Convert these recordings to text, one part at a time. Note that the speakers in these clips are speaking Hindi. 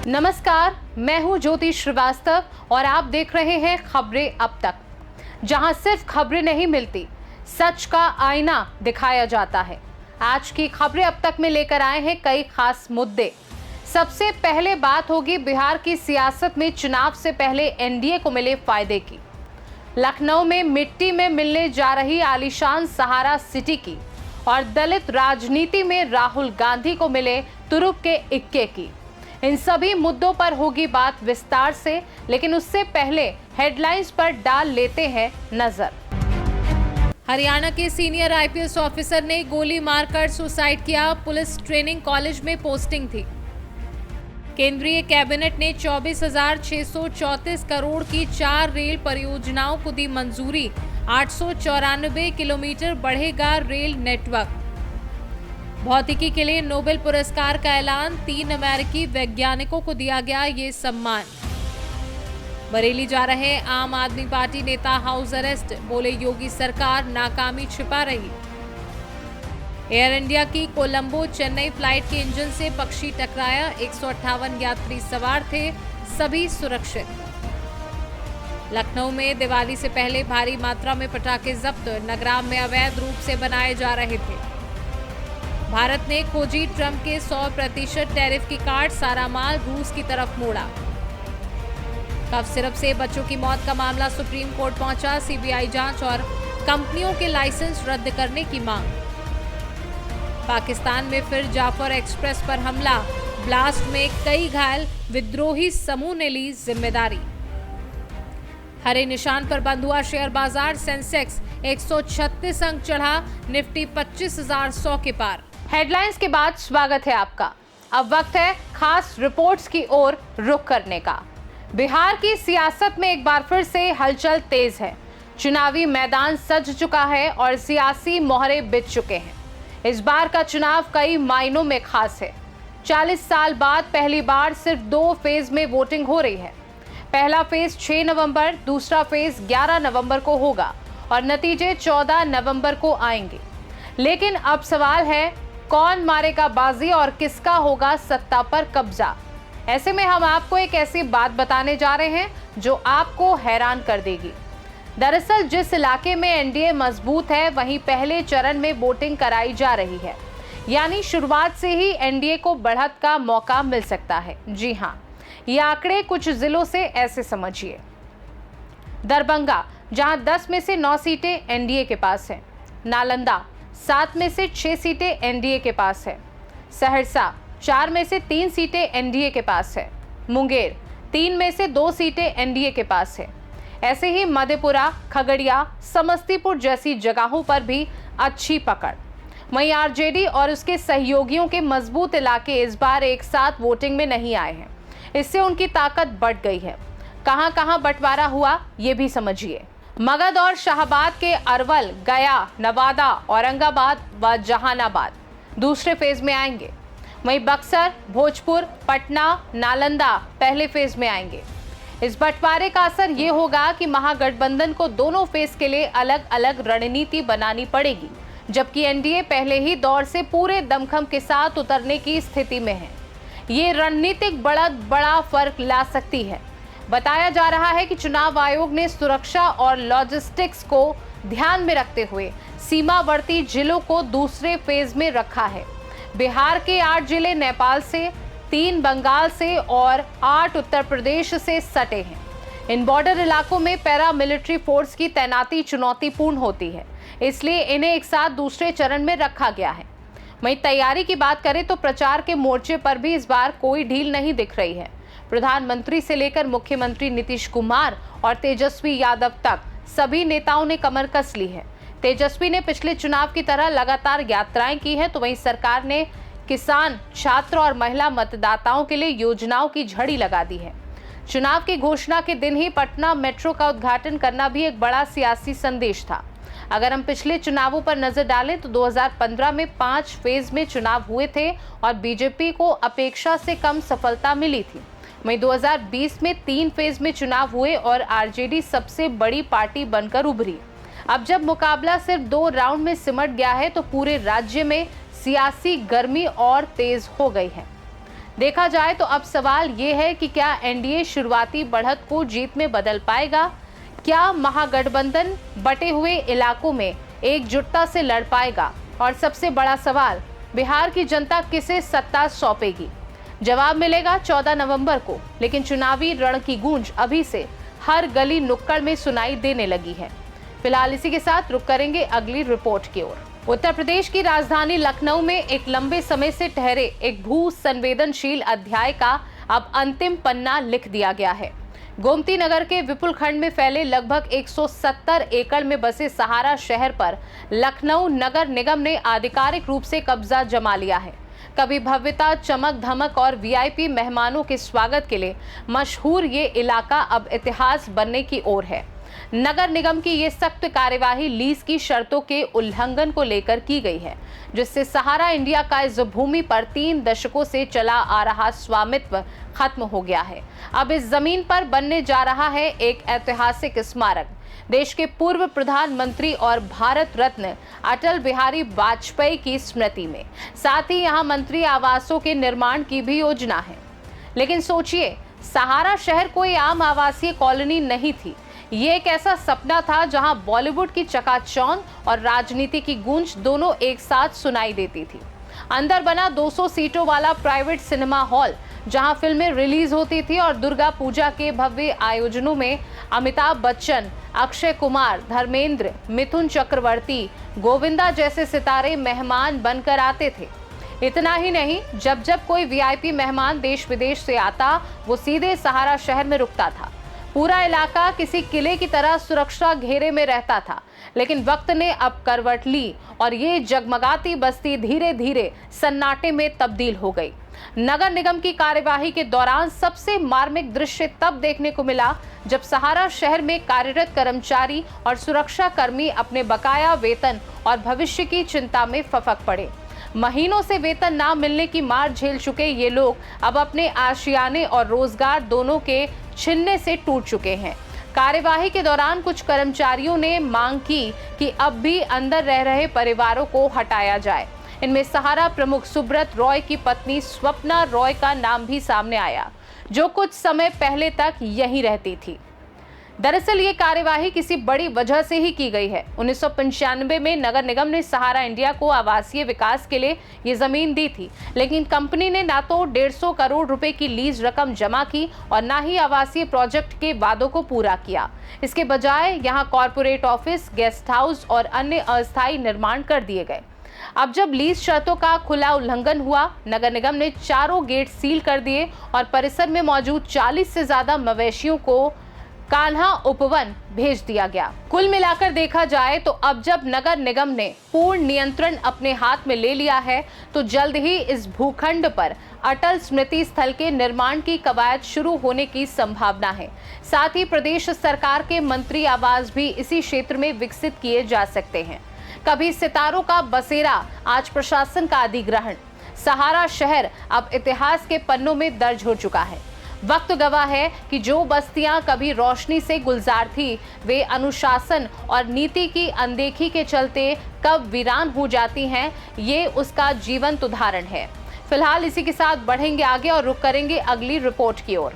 नमस्कार, मैं हूं ज्योति श्रीवास्तव और आप देख रहे हैं खबरें अब तक, जहां सिर्फ खबरें नहीं मिलती, सच का आईना दिखाया जाता है। आज की खबरें अब तक में लेकर आए हैं कई खास मुद्दे। सबसे पहले बात होगी बिहार की सियासत में चुनाव से पहले एनडीए को मिले फायदे की। लखनऊ में मिट्टी में मिलने जा रही आलीशान सहारा सिटी की और दलित राजनीति में राहुल गांधी को मिले तुरुप के इक्के की। इन सभी मुद्दों पर होगी बात विस्तार से, लेकिन उससे पहले हेडलाइंस पर डाल लेते हैं नजर। हरियाणा के सीनियर आईपीएस ऑफिसर ने गोली मारकर सुसाइड किया। पुलिस ट्रेनिंग कॉलेज में पोस्टिंग थी। केंद्रीय कैबिनेट ने 24,634 करोड़ की 4 रेल परियोजनाओं को दी मंजूरी। 894 किलोमीटर बढ़ेगा रेल नेटवर्क। भौतिकी के लिए नोबेल पुरस्कार का ऐलान। 3 अमेरिकी वैज्ञानिकों को दिया गया ये सम्मान। बरेली जा रहे आम आदमी पार्टी नेता हाउस अरेस्ट। बोले योगी सरकार नाकामी छिपा रही। एयर इंडिया की कोलंबो चेन्नई फ्लाइट के इंजन से पक्षी टकराया। 158 यात्री सवार थे, सभी सुरक्षित। लखनऊ में दिवाली से पहले भारी मात्रा में पटाखे जब्त। नगराम में अवैध रूप से बनाए जा रहे थे। भारत ने खोजी ट्रंप के 100% टैरिफ की काट। सारा माल रूस की तरफ मोड़ा। कफ सिरप से बच्चों की मौत का मामला सुप्रीम कोर्ट पहुंचा। सीबीआई जांच और कंपनियों के लाइसेंस रद्द करने की मांग। पाकिस्तान में फिर जाफर एक्सप्रेस पर हमला। ब्लास्ट में कई घायल। विद्रोही समूह ने ली जिम्मेदारी। हरे निशान पर बंद हुआ शेयर बाजार। सेंसेक्स 136 अंक चढ़ा। निफ्टी 25,100 के पार। हेडलाइंस के बाद स्वागत है आपका। अब वक्त है खास रिपोर्ट्स की ओर रुख करने का। बिहार की सियासत में एक बार फिर से हलचल तेज है। चुनावी मैदान सज चुका है और सियासी मोहरे बिछ चुके हैं। इस बार का चुनाव कई मायनों में खास है। 40 साल बाद पहली बार सिर्फ 2 फेज में वोटिंग हो रही है। पहला फेज 6 नवंबर, दूसरा फेज 11 नवंबर को होगा और नतीजे 14 नवंबर को आएंगे। लेकिन अब सवाल है, कौन मारेगा बाजी और किसका होगा सत्ता पर कब्जा। ऐसे में हम आपको एक ऐसी बात बताने जा रहे हैं जो आपको हैरान कर देगी। दरअसल जिस इलाके में एनडीए मजबूत है, वहीं पहले चरण में वोटिंग कराई जा रही है। यानी शुरुआत से ही एनडीए को बढ़त का मौका मिल सकता है। जी हाँ, ये आंकड़े कुछ जिलों से ऐसे समझिए। दरभंगा, जहां 10 में से 9 सीटें एनडीए के पास हैं। नालंदा 7 में से 6 सीटें एनडीए के पास है। सहरसा 4 में से 3 सीटें एनडीए के पास है। मुंगेर 3 में से 2 सीटें एनडीए के पास है। ऐसे ही मधेपुरा, खगड़िया, समस्तीपुर जैसी जगहों पर भी अच्छी पकड़। वहीं आरजेडी और उसके सहयोगियों के मजबूत इलाके इस बार एक साथ वोटिंग में नहीं आए हैं। इससे उनकी ताकत बढ़ गई है। कहां कहां बंटवारा हुआ ये भी समझिए। मगध और शाहबाद के अरवल, गया, नवादा, औरंगाबाद व जहानाबाद दूसरे फेज में आएंगे। वहीं बक्सर, भोजपुर, पटना, नालंदा पहले फेज में आएंगे। इस बंटवारे का असर ये होगा कि महागठबंधन को दोनों फेज के लिए अलग अलग रणनीति बनानी पड़ेगी, जबकि एनडीए पहले ही दौर से पूरे दमखम के साथ उतरने की स्थिति में है। ये रणनीतिक बढ़त बड़ा फर्क ला सकती है। बताया जा रहा है कि चुनाव आयोग ने सुरक्षा और लॉजिस्टिक्स को ध्यान में रखते हुए सीमावर्ती जिलों को दूसरे फेज में रखा है। बिहार के 8 जिले नेपाल से, 3 बंगाल से और 8 उत्तर प्रदेश से सटे हैं। इन बॉर्डर इलाकों में पैरामिलिट्री फोर्स की तैनाती चुनौतीपूर्ण होती है, इसलिए इन्हें एक साथ दूसरे चरण में रखा गया है। वहीं तैयारी की बात करें तो प्रचार के मोर्चे पर भी इस बार कोई ढील नहीं दिख रही है। प्रधानमंत्री से लेकर मुख्यमंत्री नीतीश कुमार और तेजस्वी यादव तक सभी नेताओं ने कमर कस ली है। तेजस्वी ने पिछले चुनाव की तरह लगातार यात्राएं की हैं, तो वहीं सरकार ने किसान, छात्र और महिला मतदाताओं के लिए योजनाओं की झड़ी लगा दी है। चुनाव की घोषणा के दिन ही पटना मेट्रो का उद्घाटन करना भी एक बड़ा सियासी संदेश था। अगर हम पिछले चुनावों पर नजर डालें तो 2015 में 5 फेज में चुनाव हुए थे और बीजेपी को अपेक्षा से कम सफलता मिली थी। वहीं 2020 में 3 फेज में चुनाव हुए और आरजेडी सबसे बड़ी पार्टी बनकर उभरी। अब जब मुकाबला सिर्फ 2 राउंड में सिमट गया है तो पूरे राज्य में सियासी गर्मी और तेज हो गई है। देखा जाए तो अब सवाल ये है कि क्या एनडीए शुरुआती बढ़त को जीत में बदल पाएगा? क्या महागठबंधन बटे हुए इलाकों में एकजुटता से लड़ पाएगा? और सबसे बड़ा सवाल, बिहार की जनता किसे सत्ता सौंपेगी? जवाब मिलेगा 14 नवंबर को, लेकिन चुनावी रण की गूंज अभी से हर गली नुक्कड़ में सुनाई देने लगी है। फिलहाल इसी के साथ रुक करेंगे अगली रिपोर्ट की ओर। उत्तर प्रदेश की राजधानी लखनऊ में एक लंबे समय से ठहरे एक भू संवेदनशील अध्याय का अब अंतिम पन्ना लिख दिया गया है। गोमती नगर के विपुल खंड में फैले लगभग 170 एकड़ में बसे सहारा शहर पर लखनऊ नगर निगम ने आधिकारिक रूप से कब्जा जमा लिया है। कभी भव्यता, चमक धमक और वीआईपी मेहमानों के स्वागत के लिए मशहूर ये इलाका अब इतिहास बनने की ओर है। नगर निगम की ये सख्त कार्यवाही लीज की शर्तों के उल्लंघन को लेकर की गई है, जिससे सहारा इंडिया का इस भूमि पर 3 दशकों से चला आ रहा स्वामित्व खत्म हो गया है। अब इस जमीन पर बनने जा रहा है एक ऐतिहासिक स्मारक। देश के पूर्व प्रधानमंत्री और भारत रत्न अटल बिहारी वाजपेयी की स्मृति में। साथ ही यहाँ मंत्री आवासों के निर्माण की भी योजना है। लेकिन सोचिए, सहारा शहर कोई आम आवासीय कॉलोनी नहीं थी। ये एक ऐसा सपना था जहां बॉलीवुड की चकाचौंध और राजनीति की गूंज दोनों एक साथ सुनाई देती थी। अंदर बना 200 सीटों वाला प्राइवेट सिनेमा हॉल, जहां फिल्में रिलीज होती थी और दुर्गा पूजा के भव्य आयोजनों में अमिताभ बच्चन, अक्षय कुमार, धर्मेंद्र, मिथुन चक्रवर्ती, गोविंदा जैसे सितारे मेहमान बनकर आते थे। इतना ही नहीं, जब जब कोई वीआईपी मेहमान देश विदेश से आता, वो सीधे सहारा शहर में रुकता था। पूरा इलाका किसी किले की तरह सुरक्षा घेरे में रहता था। लेकिन वक्त ने अब करवट ली और ये जगमगाती बस्ती धीरे धीरे सन्नाटे में तब्दील हो गई। नगर निगम की कार्यवाही के दौरान सबसे मार्मिक दृश्य तब देखने को मिला जब सहारा शहर में कार्यरत कर्मचारी और सुरक्षा कर्मी अपने बकाया वेतन और भविष्य की चिंता में फफक पड़े। महीनों से वेतन ना मिलने की मार झेल चुके ये लोग अब अपने आशियाने और रोजगार दोनों के छिनने से टूट चुके हैं। कार्यवाही के दौरान कुछ कर्मचारियों ने मांग की कि अब भी अंदर रह रहे परिवारों को हटाया जाए। इनमें सहारा प्रमुख सुब्रत रॉय की पत्नी स्वप्ना रॉय का नाम भी सामने आया, जो कुछ समय पहले तक यहीं रहती थी। दरअसल ये कार्यवाही किसी बड़ी वजह से ही की गई है। 1995 में नगर निगम ने सहारा इंडिया को आवासीय विकास के लिए ये जमीन दी थी, लेकिन कंपनी ने ना तो 150 करोड़ रुपए की लीज रकम जमा की और ना ही आवासीय प्रोजेक्ट के वादों को पूरा किया। इसके बजाय यहाँ कॉर्पोरेट ऑफिस, गेस्ट हाउस और अन्य अस्थायी निर्माण कर दिए गए। अब जब लीज शर्तों का खुला उल्लंघन हुआ, नगर निगम ने चारों गेट सील कर दिए और परिसर में मौजूद 40 से ज्यादा मवेशियों को कान्हा उपवन भेज दिया गया। कुल मिलाकर देखा जाए तो अब जब नगर निगम ने पूर्ण नियंत्रण अपने हाथ में ले लिया है, तो जल्द ही इस भूखंड पर अटल स्मृति स्थल के निर्माण की कवायद शुरू होने की संभावना है। साथ ही प्रदेश सरकार के मंत्री आवास भी इसी क्षेत्र में विकसित किए जा सकते हैं। कभी सितारों का बसेरा, आज प्रशासन का अधिग्रहण। सहारा शहर अब इतिहास के पन्नों में दर्ज हो चुका है। वक्त गवाह है कि जो बस्तियां कभी रोशनी से गुलजार थी, वे अनुशासन और नीति की अनदेखी के चलते कब वीरान हो जाती हैं, ये उसका जीवंत उदाहरण है। फिलहाल इसी के साथ बढ़ेंगे आगे और रुक करेंगे अगली रिपोर्ट की ओर।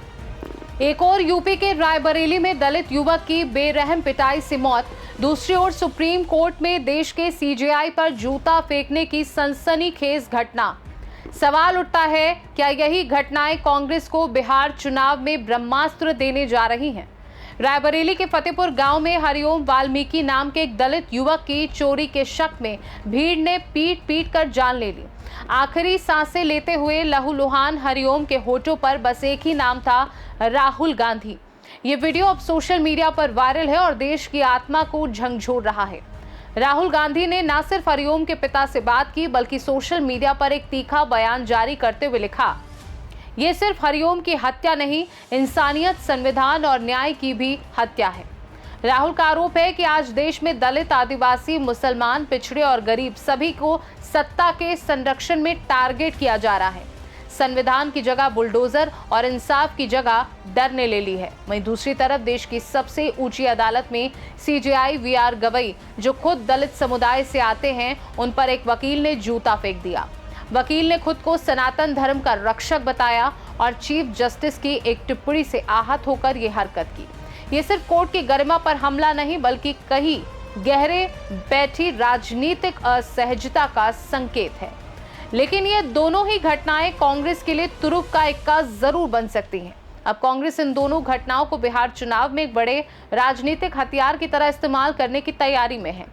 एक और यूपी के रायबरेली में दलित युवक की बेरहम पिटाई से मौत। दूसरी ओर सुप्रीम कोर्ट में देश के सीजेआई पर जूता फेंकने की सनसनीखेज घटना। सवाल उठता है, क्या यही घटनाएं कांग्रेस को बिहार चुनाव में ब्रह्मास्त्र देने जा रही हैं? रायबरेली के फतेहपुर गांव में हरिओम वाल्मीकि नाम के एक दलित युवक की चोरी के शक में भीड़ ने पीट पीट कर जान ले ली। आखिरी सांसें लेते हुए लहूलुहान हरिओम के होठों पर बस एक ही नाम था, राहुल गांधी। ये वीडियो अब सोशल मीडिया पर वायरल है और देश की आत्मा को झंझोर रहा है। राहुल गांधी ने न सिर्फ हरिओम के पिता से बात की, बल्कि सोशल मीडिया पर एक तीखा बयान जारी करते हुए लिखा, ये सिर्फ हरिओम की हत्या नहीं, इंसानियत, संविधान और न्याय की भी हत्या है। राहुल का आरोप है कि आज देश में दलित, आदिवासी, मुसलमान, पिछड़े और गरीब सभी को सत्ता के संरक्षण में टारगेट किया जा रहा है। संविधान की जगह बुलडोजर और इंसाफ की जगह डर ने ले ली है। वहीं दूसरी तरफ देश की सबसे ऊंची अदालत में सीजेआई वीआर गवई, जो खुद दलित समुदाय से आते हैं, उन पर एक वकील ने जूता फेंक दिया। वकील ने खुद को सनातन धर्म का रक्षक बताया और चीफ जस्टिस की एक टिप्पणी से आहत होकर ये हरकत की। ये सिर्फ कोर्ट की गरिमा पर हमला नहीं बल्कि कहीं गहरे बैठी राजनीतिक असहजता का संकेत है। लेकिन ये दोनों ही घटनाएं कांग्रेस के लिए तुरुप का इक्का जरूर बन सकती हैं। अब कांग्रेस इन दोनों घटनाओं को बिहार चुनाव में एक बड़े राजनीतिक हथियार की तरह इस्तेमाल करने की तैयारी में है।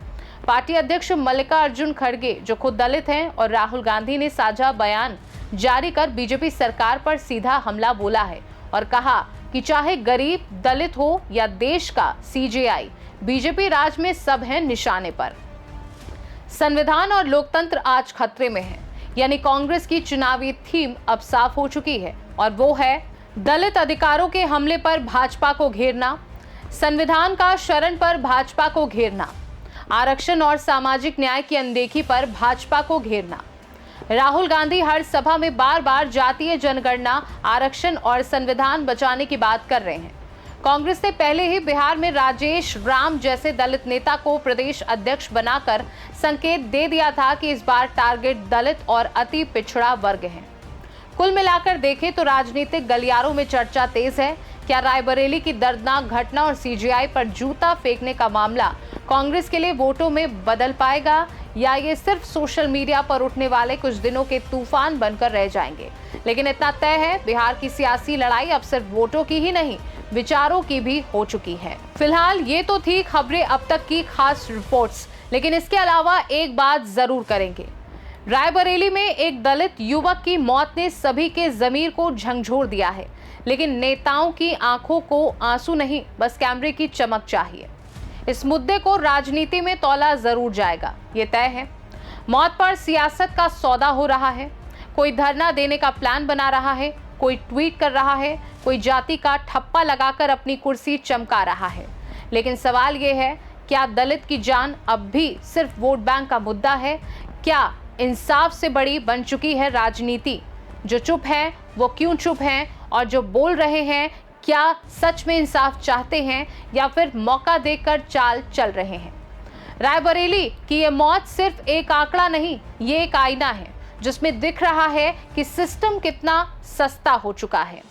पार्टी अध्यक्ष मल्लिकार्जुन खड़गे, जो खुद दलित हैं, और राहुल गांधी ने साझा बयान जारी कर बीजेपी सरकार पर सीधा हमला बोला है और कहा कि चाहे गरीब, दलित हो या देश का सीजेआई, बीजेपी राज में सब है निशाने पर। संविधान और लोकतंत्र आज खतरे में है, यानी कांग्रेस की चुनावी थीम अब साफ हो चुकी है और वो है दलित अधिकारों के हमले पर भाजपा को घेरना, संविधान का शरण पर भाजपा को घेरना, आरक्षण और सामाजिक न्याय की अनदेखी पर भाजपा को घेरना। राहुल गांधी हर सभा में बार बार जातीय जनगणना, आरक्षण और संविधान बचाने की बात कर रहे हैं। कांग्रेस ने पहले ही बिहार में राजेश राम जैसे दलित नेता को प्रदेश अध्यक्ष बनाकर संकेत दे दिया था कि इस बार टारगेट दलित और अति पिछड़ा वर्ग है। कुल मिलाकर देखें तो राजनीतिक गलियारों में चर्चा तेज है। क्या रायबरेली की दर्दनाक घटना और सीजेआई पर जूता फेंकने का मामला कांग्रेस के लिए वोटों में बदल पाएगा, या ये सिर्फ सोशल मीडिया पर उठने वाले कुछ दिनों के तूफान बनकर रह जाएंगे? लेकिन इतना तय है, बिहार की सियासी लड़ाई अब सिर्फ वोटों की ही नहीं, विचारों की भी हो चुकी है। फिलहाल ये तो थी खबरें अब तक की खास रिपोर्ट्स, लेकिन इसके अलावा एक बात जरूर करेंगे। रायबरेली में एक दलित युवक की मौत ने सभी के जमीर को झंझोर दिया है, लेकिन नेताओं की आंखों को आंसू नहीं, बस कैमरे की चमक चाहिए। इस मुद्दे को राजनीति में तौला जरूर जाएगा, ये तय है। मौत पर सियासत का सौदा हो रहा है। कोई धरना देने का प्लान बना रहा है, कोई ट्वीट कर रहा है, कोई जाति का ठप्पा लगाकर अपनी कुर्सी चमका रहा है। लेकिन सवाल ये है, क्या दलित की जान अब भी सिर्फ वोट बैंक का मुद्दा है? क्या इंसाफ से बड़ी बन चुकी है राजनीति? जो चुप है वो क्यों चुप हैं, और जो बोल रहे हैं क्या सच में इंसाफ चाहते हैं या फिर मौका देकर चाल चल रहे हैं? रायबरेली की ये मौत सिर्फ एक आंकड़ा नहीं, ये एक आईना है जिसमें दिख रहा है कि सिस्टम कितना सस्ता हो चुका है।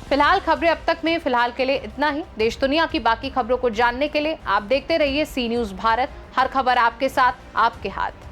फिलहाल खबरें अब तक में फिलहाल के लिए इतना ही। देश दुनिया की बाकी खबरों को जानने के लिए आप देखते रहिए सी न्यूज़ भारत। हर खबर आपके साथ, आपके हाथ।